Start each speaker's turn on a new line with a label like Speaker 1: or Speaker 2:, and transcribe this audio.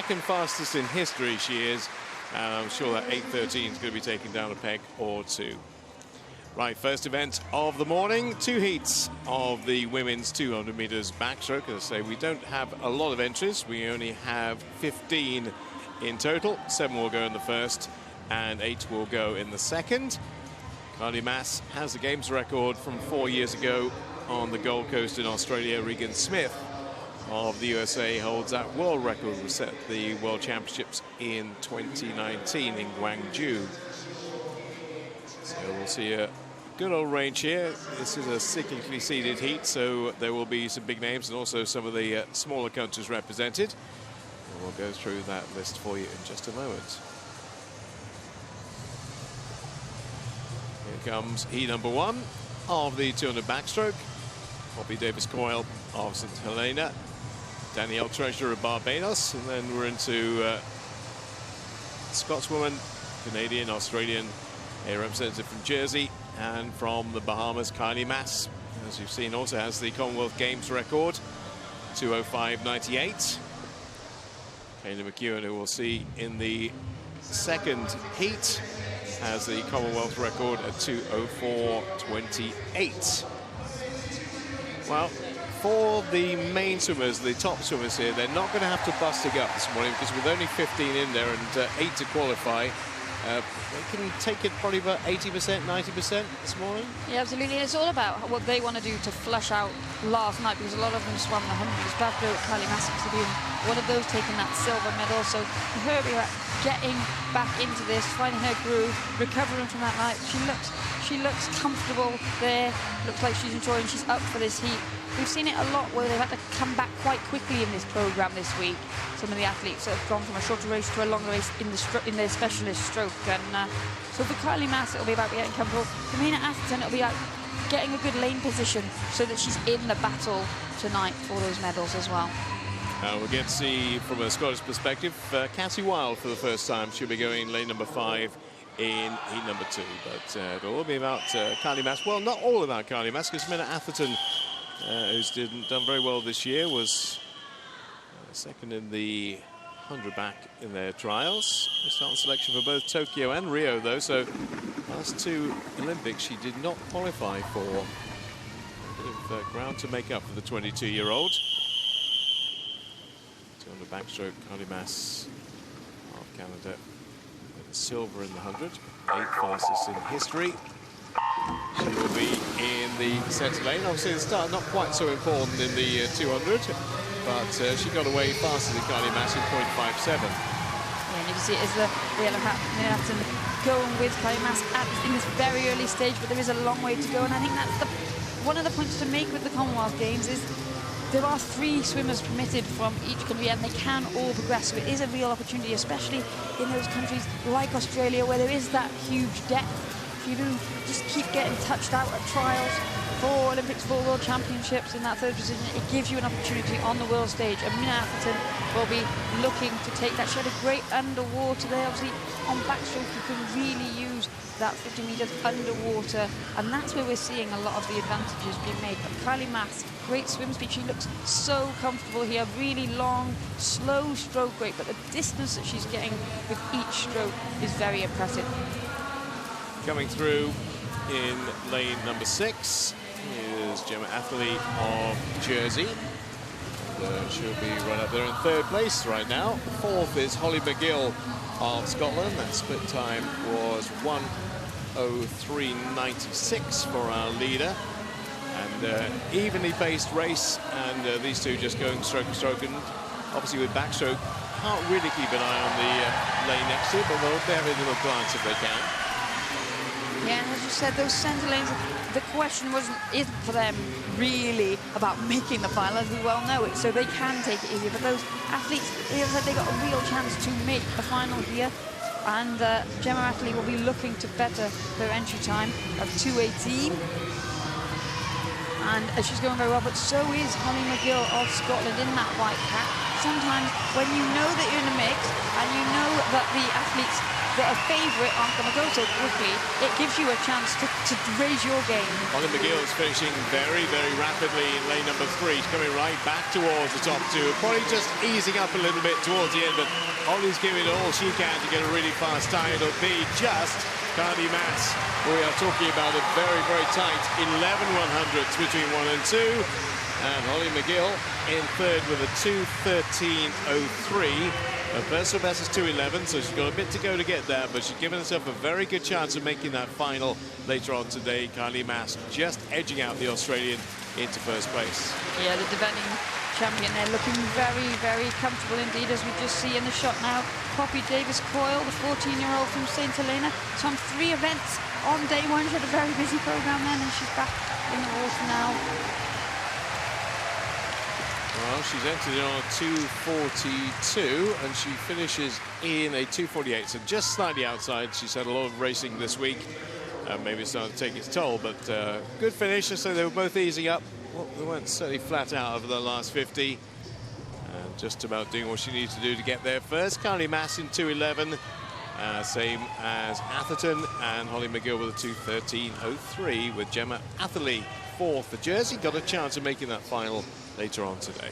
Speaker 1: Second fastest in history she is, and I'm sure that 8:13 is going to be taken down a peg or two. Right, first event of the morning, 2 heats of the women's 200 meters backstroke. As I say, we don't have a lot of entries. We only have 15 in total. 7 will go in the first and 8 will go in the second. Carly Mass has the games record from 4 years ago on the Gold Coast in Australia. Regan Smith of the USA holds that world record. We set the World Championships in 2019 in Guangzhou. So we'll see a good old range here. This is a cyclically seeded heat, so there will be some big names and also some of the smaller countries represented. And we'll go through that list for you in just a moment. Here comes heat number 1 of the 200 backstroke. Poppy Davis-Coyle of St. Helena, Danielle Treasure of Barbados, and then we're into Scotswoman, Canadian, Australian, a representative from Jersey, and from the Bahamas, Kylie Mass, as you've seen, also has the Commonwealth Games record, 2:05.98. Kayla McEwen, who we'll see in the second heat, has the Commonwealth record at 2:04.28. Well, for the main swimmers, the top swimmers here, they're not going to have to bust a gut this morning, because with only 15 in there and 8 to qualify, they can take it probably about 80%, 90% this morning. Yeah,
Speaker 2: absolutely. It's all about what they want to do to flush out last night, because a lot of them swam the 100s. Backstroke, Kylie Mass to be one of those taking that silver medal. So her getting back into this, finding her groove, recovering from that night. She looks comfortable there. Looks like she's enjoying. She's up for this heat. We've seen it a lot where they've had to come back quite quickly in this program this week. Some of the athletes have gone from a shorter race to a longer race in their specialist stroke. And so for Kylie Mass, it'll be about getting comfortable. For Mina Atherton, it'll be about getting a good lane position so that she's in the battle tonight for those medals as well.
Speaker 1: We'll get to see from a Scottish perspective, Cassie Wilde for the first time. She'll be going lane number 5 in heat number 2. But it'll all be about Kylie Mass. Well, not all about Kylie Mass, because Mina Atherton, who's done very well this year, was second in the 100 back in their trials. They start selection for both Tokyo and Rio, though, so last 2 Olympics she did not qualify for. A bit of ground to make up for the 22-year-old. 200 backstroke, Kylie Mass of Canada with a silver in the 100, 8th fastest in history. She will be in the centre lane. Obviously, the start not quite so important in the 200, but she got away faster than Kylie Mass in 0.57.
Speaker 2: Yeah, and you can see it as the yellow hat going with Kylie Mass in this very early stage, but there is a long way to go, and I think that's one of the points to make with the Commonwealth Games is there are 3 swimmers permitted from each country, and they can all progress. So it is a real opportunity, especially in those countries like Australia, where there is that huge depth. If you do just keep getting touched out at trials, for Olympics, for World Championships in that 3rd position, it gives you an opportunity on the world stage. And Mina Atherton will be looking to take that. She had a great underwater there. Obviously, on backstroke, you can really use that 50 meters underwater, and that's where we're seeing a lot of the advantages being made. But Kylie Mass, great swim speed. She looks so comfortable here. Really long, slow stroke rate, but the distance that she's getting with each stroke is very impressive.
Speaker 1: Coming through in lane number 6 is Gemma Atherley of Jersey. And, she'll be right up there in 3rd place right now. 4th is Holly McGill of Scotland. That split time was 1:03.96 for our leader. And evenly paced race, and these two just going stroke to stroke. And obviously with backstroke, can't really keep an eye on the lane next to it, but they'll have a little glance if they can.
Speaker 2: Yeah, and as you said, those centre lanes, the question isn't for them really about making the final, as we well know it, so they can take it easier. But those athletes, they got a real chance to make the final here. And Gemma Atherley will be looking to better her entry time of 2:18. And she's going very well, but so is Holly McGill of Scotland in that white cap. Sometimes when you know that you're in the mix and you know that the athletes, a favourite aren't going to go so quickly, it gives you a chance to raise your game.
Speaker 1: Holly McGill is finishing very, very rapidly in lane number 3. She's coming right back towards the top 2. Probably just easing up a little bit towards the end, but Holly's giving it all she can to get a really fast time. It'll be just Carly Mass. We are talking about a very, very tight 11/100ths between 1 and 2. And Holly McGill in third with a 2:13.03. Her personal best is 2:11, so she's got a bit to go to get there, but she's given herself a very good chance of making that final later on today. Carly Mass just edging out the Australian into first place.
Speaker 2: Yeah, the defending champion there looking very, very comfortable indeed, as we just see in the shot now. Poppy Davis-Coyle, the 14-year-old from St. Helena. So on 3 events on day 1. She had a very busy program then, and she's back in the water now.
Speaker 1: Well, she's entered in on a 2:42, and she finishes in a 2:48, so just slightly outside. She's had a lot of racing this week. Maybe it's starting to take its toll, but good finish. So they were both easing up. Well, they weren't certainly flat out over the last 50. And just about doing what she needs to do to get there first. Carly Mass in 2:11, same as Atherton, and Holly McGill with a 2:13.03 with Gemma Atherley fourth. The Jersey got a chance of making that final later on today.